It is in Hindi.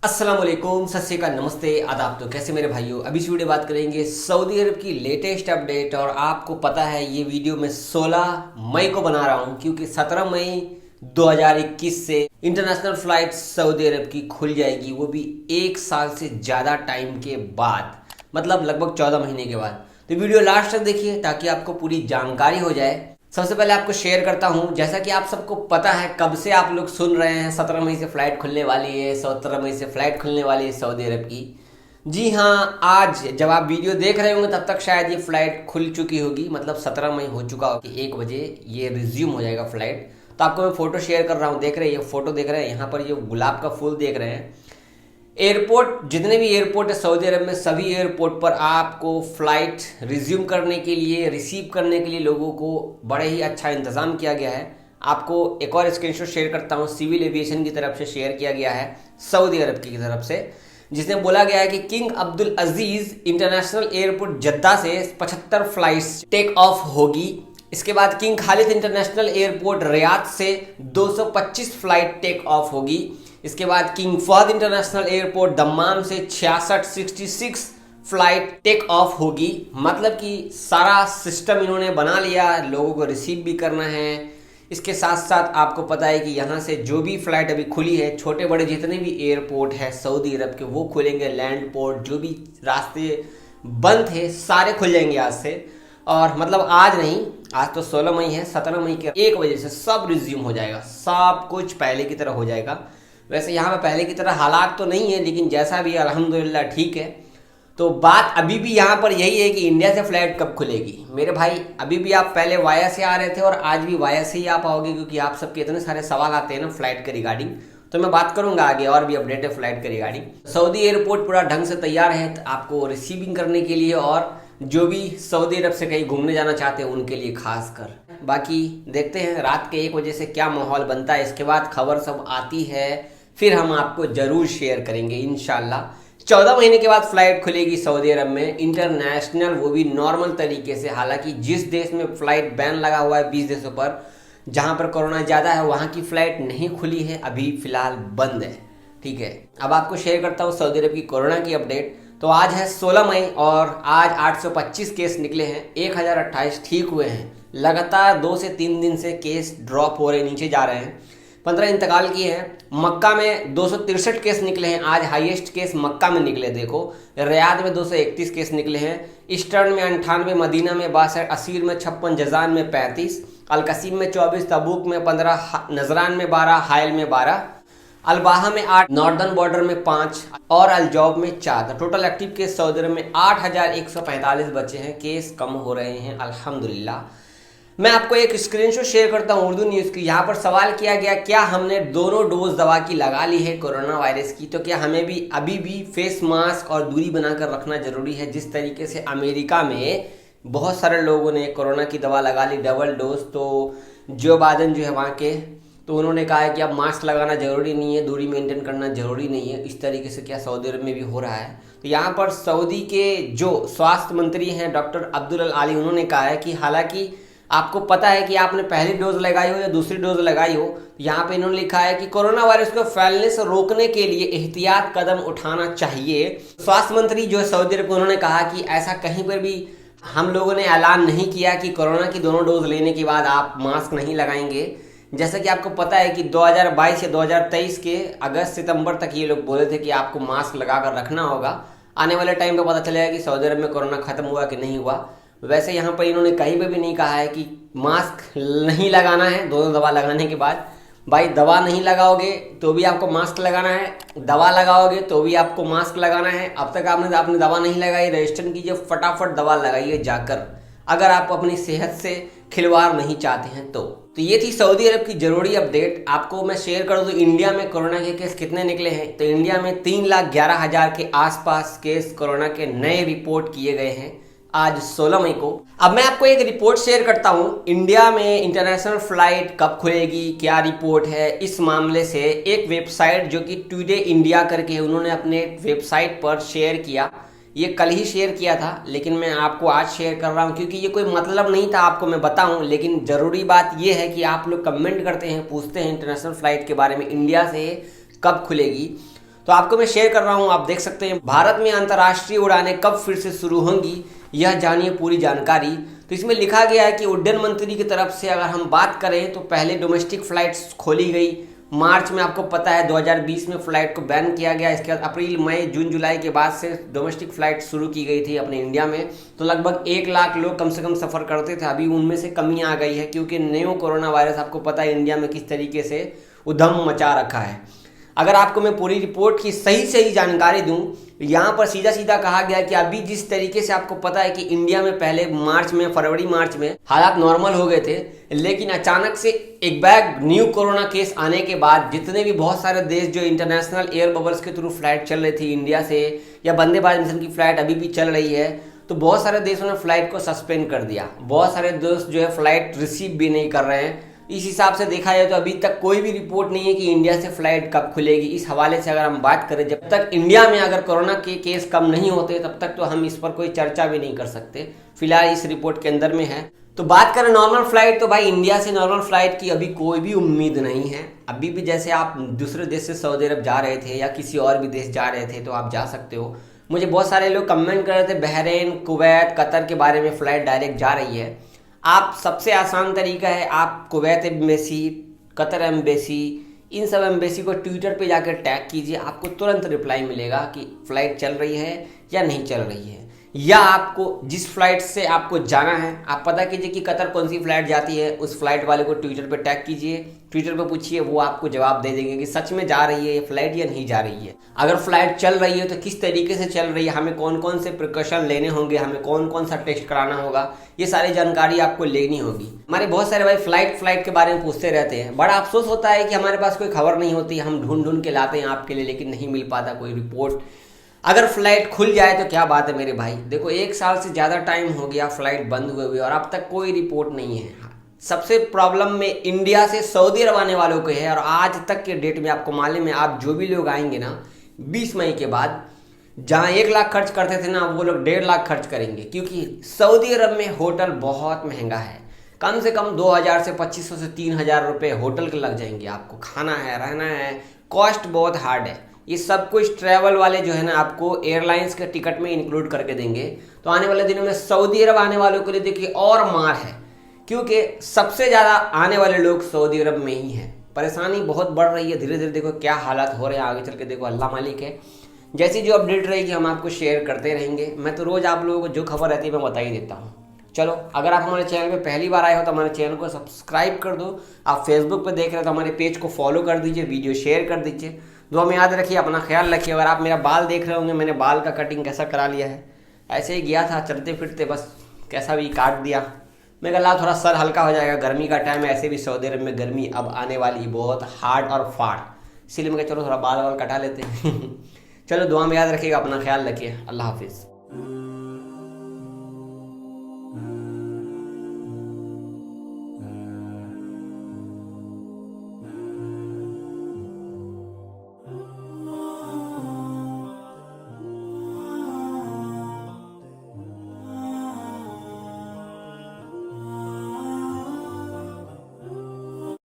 अस्सलाम वालेकुम, सत श्री अकाल, नमस्ते, आदाब। तो कैसे मेरे भाइयों, अभी इस वीडियो बात करेंगे सऊदी अरब की लेटेस्ट अपडेट। और आपको पता है ये वीडियो मैं 16 मई को बना रहा हूँ क्योंकि 17 मई 2021 से इंटरनेशनल फ्लाइट सऊदी अरब की खुल जाएगी, वो भी 1 साल से ज़्यादा टाइम के बाद, मतलब लगभग 14 महीने के बाद। तो वीडियो लास्ट तक देखिए ताकि आपको पूरी जानकारी हो जाए। सबसे पहले आपको शेयर करता हूं, जैसा कि आप सबको पता है कब से आप लोग सुन रहे हैं 17 मई से फ्लाइट खुलने वाली है, 17 मई से फ्लाइट खुलने वाली है सऊदी अरब की। जी हाँ, आज जब आप वीडियो देख रहे होंगे तब तक शायद ये फ्लाइट खुल चुकी होगी, मतलब 17 मई हो चुका होगा कि 1 बजे ये रिज्यूम हो जाएगा फ्लाइट। तो आपको मैं फोटो शेयर कर रहा हूँ, देख रहे हैं ये फोटो, देख रहे हैं यहाँ पर ये गुलाब का फूल देख रहे हैं। एयरपोर्ट, जितने भी एयरपोर्ट है सऊदी अरब में, सभी एयरपोर्ट पर आपको फ्लाइट रिज्यूम करने के लिए, रिसीव करने के लिए लोगों को बड़े ही अच्छा इंतज़ाम किया गया है। आपको एक और स्क्रीनशॉट शेयर करता हूँ, सिविल एविएशन की तरफ से शेयर किया गया है सऊदी अरब की तरफ से, जिसमें बोला गया है कि King Abdul Aziz International Airport Jeddah से 75 फ्लाइट्स टेक ऑफ होगी। इसके बाद King Khalid International Airport Riyadh से 225 फ्लाइट टेक ऑफ होगी। इसके बाद King Fahd International Airport Dammam से 66 फ्लाइट टेक ऑफ होगी। मतलब कि सारा सिस्टम इन्होंने बना लिया, लोगों को रिसीव भी करना है। इसके साथ साथ आपको पता है कि यहाँ से जो भी फ्लाइट अभी खुली है, छोटे बड़े जितने भी एयरपोर्ट है सऊदी अरब के, वो खुलेंगे। लैंड पोर्ट, जो भी रास्ते बंद थे सारे खुल जाएंगे आज से। और मतलब आज नहीं, आज तो 16 मई है, 17 मई के 1 बजे से सब रिज्यूम हो जाएगा, सब कुछ पहले की तरह हो जाएगा। वैसे यहाँ पे पहले की तरह हालात तो नहीं है, लेकिन जैसा भी अल्हम्दुलिल्लाह ठीक है। तो बात अभी भी यहाँ पर यही है कि इंडिया से फ्लाइट कब खुलेगी। मेरे भाई, अभी भी आप पहले वाया से आ रहे थे और आज भी वाया से ही आ पाओगे, क्योंकि आप सबके इतने सारे सवाल आते हैं ना फ्लाइट के रिगार्डिंग। तो मैं बात करूंगा आगे और भी अपडेट है फ्लाइट के रिगार्डिंग। सऊदी एयरपोर्ट पूरा ढंग से तैयार है आपको रिसीविंग करने के लिए, और जो भी सऊदी अरब से कहीं घूमने जाना चाहते हैं उनके लिए खास कर। बाकी देखते हैं रात के 1 बजे से क्या माहौल बनता है, इसके बाद खबर सब आती है फिर हम आपको जरूर शेयर करेंगे इंशाल्लाह। 14 महीने के बाद फ्लाइट खुलेगी सऊदी अरब में इंटरनेशनल, वो भी नॉर्मल तरीके से। हालांकि जिस देश में फ्लाइट बैन लगा हुआ है 20 देशों पर, जहां पर कोरोना ज़्यादा है, वहां की फ्लाइट नहीं खुली है, अभी फिलहाल बंद है। ठीक है, अब आपको शेयर करता हूँ सऊदी अरब की कोरोना की अपडेट। तो आज है 16 मई और आज 825 केस निकले हैं, 1028 ठीक हुए हैं। लगातार 2 से 3 दिन से केस ड्रॉप हो रहे, नीचे जा रहे हैं। 15 इंतकाल किए हैं। मक्का में 263 केस निकले हैं, आज हाईएस्ट केस मक्का में निकले। देखो, रियाद में 231 केस निकले हैं, ईस्टर्न में 98, मदीना में 62, असीर में 56, जजान में 35, अलकसीम में 24, तबूक में 15, नजरान में 12, हायल में 12, अलबाहा में 8, नॉर्दर्न बॉर्डर में 5 और अलजौब में 4। टोटल एक्टिव केस सऊदी अरब में 8145 बचे हैं। केस कम हो रहे हैं अल्हम्दुलिल्लाह। मैं आपको एक स्क्रीनशॉट शेयर करता हूँ उर्दू न्यूज़ की। यहाँ पर सवाल किया गया, क्या हमने दोनों डोज दवा की लगा ली है कोरोना वायरस की, तो क्या हमें भी अभी भी फेस मास्क और दूरी बनाकर रखना जरूरी है। जिस तरीके से अमेरिका में बहुत सारे लोगों ने कोरोना की दवा लगा ली डबल डोज, तो जो बाइडेन जो है वहाँ के, तो उन्होंने कहा है कि अब मास्क लगाना जरूरी नहीं है, दूरी मेंटेन करना जरूरी नहीं है। इस तरीके से क्या सऊदी अरब में भी हो रहा है। तो यहाँ पर सऊदी के जो स्वास्थ्य मंत्री हैं डॉक्टर अब्दुल अल आली, उन्होंने कहा है कि हालांकि आपको पता है कि आपने पहली डोज लगाई हो या दूसरी डोज लगाई हो, यहाँ पे इन्होंने लिखा है कि कोरोना वायरस को फैलने से रोकने के लिए एहतियात कदम उठाना चाहिए। स्वास्थ्य मंत्री जो है सऊदी अरब, उन्होंने कहा कि ऐसा कहीं पर भी हम लोगों ने ऐलान नहीं किया कि कोरोना की दोनों डोज लेने के बाद आप मास्क नहीं लगाएंगे। जैसा कि आपको पता है कि 2022 या 2023 के अगस्त सितंबर तक ये लोग बोले थे कि आपको मास्क लगाकर रखना होगा। आने वाले टाइम पे पता चलेगा कि सऊदी अरब में कोरोना खत्म हुआ कि नहीं हुआ। वैसे यहाँ पर इन्होंने कहीं पे भी नहीं कहा है कि मास्क नहीं लगाना है दोनों दवा लगाने के बाद। भाई, दवा नहीं लगाओगे तो भी आपको मास्क लगाना है, दवा लगाओगे तो भी आपको मास्क लगाना है। अब तक आपने दवा नहीं लगाई, रजिस्टर कीजिए, फटाफट दवा लगाइए जाकर, अगर आप अपनी सेहत से खिलवाड़ नहीं चाहते हैं तो ये थी सऊदी अरब की जरूरी अपडेट। आपको मैं शेयर कर दूं इंडिया में कोरोना के केस कितने निकले हैं। तो इंडिया में 3,11,000 के आसपास केस कोरोना के नए रिपोर्ट किए गए हैं आज 16 मई को। अब मैं आपको एक रिपोर्ट शेयर करता हूं, इंडिया में इंटरनेशनल फ्लाइट कब खुलेगी, क्या रिपोर्ट है इस मामले से। एक वेबसाइट जो कि टुडे इंडिया करके, उन्होंने अपने वेबसाइट पर शेयर किया। ये कल ही शेयर किया था, लेकिन मैं आपको आज शेयर कर रहा हूँ क्योंकि ये कोई मतलब नहीं था आपको मैं बताऊँ। लेकिन ज़रूरी बात ये है कि आप लोग कमेंट करते हैं, पूछते हैं इंटरनेशनल फ़्लाइट के बारे में, इंडिया से कब खुलेगी। तो आपको मैं शेयर कर रहा हूँ, आप देख सकते हैं। भारत में अंतर्राष्ट्रीय उड़ानें कब फिर से शुरू होंगी, यह जानिए पूरी जानकारी। तो इसमें लिखा गया है कि उड्डयन मंत्री की तरफ से अगर हम बात करें तो पहले डोमेस्टिक फ्लाइट्स खोली गई मार्च में। आपको पता है 2020 में फ्लाइट को बैन किया गया। इसके बाद अप्रैल मई जून जुलाई के बाद से डोमेस्टिक फ्लाइट शुरू की गई थी अपने इंडिया में। तो लगभग 1 लाख लोग कम से कम सफ़र करते थे। अभी उनमें से कमी आ गई है क्योंकि न्यू कोरोना वायरस, आपको पता है इंडिया में किस तरीके से उधम मचा रखा है। अगर आपको मैं पूरी रिपोर्ट की सही जानकारी दूं, यहाँ पर सीधा कहा गया कि अभी जिस तरीके से आपको पता है कि इंडिया में पहले फरवरी मार्च में हालात नॉर्मल हो गए थे, लेकिन अचानक से एक बैग न्यू कोरोना केस आने के बाद जितने भी बहुत सारे देश जो इंटरनेशनल एयर बबल्स के थ्रू फ्लाइट चल रही थी इंडिया से, या वंदे भारत मिशन की फ्लाइट अभी भी चल रही है, तो बहुत सारे देशों ने फ्लाइट को सस्पेंड कर दिया। बहुत सारे देश जो है फ्लाइट रिसीव भी नहीं कर रहे हैं। इस हिसाब से देखा जाए तो अभी तक कोई भी रिपोर्ट नहीं है कि इंडिया से फ्लाइट कब खुलेगी। इस हवाले से अगर हम बात करें, जब तक इंडिया में अगर कोरोना के केस कम नहीं होते तब तक तो हम इस पर कोई चर्चा भी नहीं कर सकते। फिलहाल इस रिपोर्ट के अंदर में है। तो बात करें नॉर्मल फ्लाइट, तो भाई इंडिया से नॉर्मल फ्लाइट की अभी कोई भी उम्मीद नहीं है। अभी भी जैसे आप दूसरे देश से सऊदी अरब जा रहे थे या किसी और भी देश जा रहे थे तो आप जा सकते हो। मुझे बहुत सारे लोग कमेंट कर रहे थे बहरीन, कुवैत, कतर के बारे में फ्लाइट डायरेक्ट जा रही है। आप सबसे आसान तरीका है, आप कुवैत एम्बेसी, कतर एम्बेसी, इन सब एम्बेसी को ट्विटर पे जाकर टैग कीजिए। आपको तुरंत रिप्लाई मिलेगा कि फ़्लाइट चल रही है या नहीं चल रही है। या आपको जिस फ्लाइट से आपको जाना है आप पता कीजिए कि कतर कौन सी फ्लाइट जाती है, उस फ्लाइट वाले को ट्विटर पे टैग कीजिए, ट्विटर पे पूछिए, वो आपको जवाब दे देंगे कि सच में जा रही है ये फ्लाइट या नहीं जा रही है। अगर फ्लाइट चल रही है तो किस तरीके से चल रही है, हमें कौन कौन से प्रिकॉशन लेने होंगे, हमें कौन कौन सा टेस्ट कराना होगा, ये सारी जानकारी आपको लेनी होगी। हमारे बहुत सारे भाई फ्लाइट के बारे में पूछते रहते हैं। बड़ा अफसोस होता है कि हमारे पास कोई खबर नहीं होती, हम ढूंढ के लाते हैं आपके लिए, लेकिन नहीं मिल पाता कोई रिपोर्ट। अगर फ्लाइट खुल जाए तो क्या बात है मेरे भाई। देखो 1 साल से ज़्यादा टाइम हो गया फ्लाइट बंद हुए और अब तक कोई रिपोर्ट नहीं है। सबसे प्रॉब्लम में इंडिया से सऊदी अरब आने वालों को है। और आज तक के डेट में आपको मालूम है, आप जो भी लोग आएंगे ना 20 मई के बाद, जहाँ 1 लाख खर्च करते थे ना, वो लोग 1.5 लाख खर्च करेंगे, क्योंकि सऊदी अरब में होटल बहुत महंगा है। कम से कम 2000 से 2500 से 3000 रुपये होटल के लग जाएंगे। आपको खाना है, रहना है, कॉस्ट बहुत हार्ड है। ये सब कुछ ट्रैवल वाले जो है ना आपको एयरलाइंस के टिकट में इंक्लूड करके देंगे। तो आने वाले दिनों में सऊदी अरब आने वालों के लिए देखिए और मार है, क्योंकि सबसे ज़्यादा आने वाले लोग सऊदी अरब में ही हैं। परेशानी बहुत बढ़ रही है धीरे धीरे। देखो क्या हालात हो रहे हैं, आगे चल के देखो अल्लाह मालिक है। जैसी जो अपडेट रहेगी हम आपको शेयर करते रहेंगे। मैं तो रोज़ आप लोगों को जो खबर रहती है मैं बता ही देता हूँ। चलो, अगर आप हमारे चैनल पे पहली बार आए हो तो हमारे चैनल को सब्सक्राइब कर दो। आप फेसबुक पे देख रहे हो तो हमारे पेज को फॉलो कर दीजिए, वीडियो शेयर कर दीजिए। दुआ में याद रखिए, अपना ख्याल रखिए। अगर आप मेरा बाल देख रहे होंगे, मैंने बाल का कटिंग कैसा करा लिया है, ऐसे ही गया था चलते फिरते, बस कैसा भी काट दिया। मैं कहा थोड़ा सर हल्का हो जाएगा, गर्मी का टाइम है, ऐसे भी सऊदी अरब में गर्मी अब आने वाली बहुत हार्ड और फाड़, इसीलिए मैं चलो थोड़ा बाल कटा लेते हैं। चलो, दुआ में याद रखिएगा, अपना ख्याल रखिए। अल्लाह हाफिज़।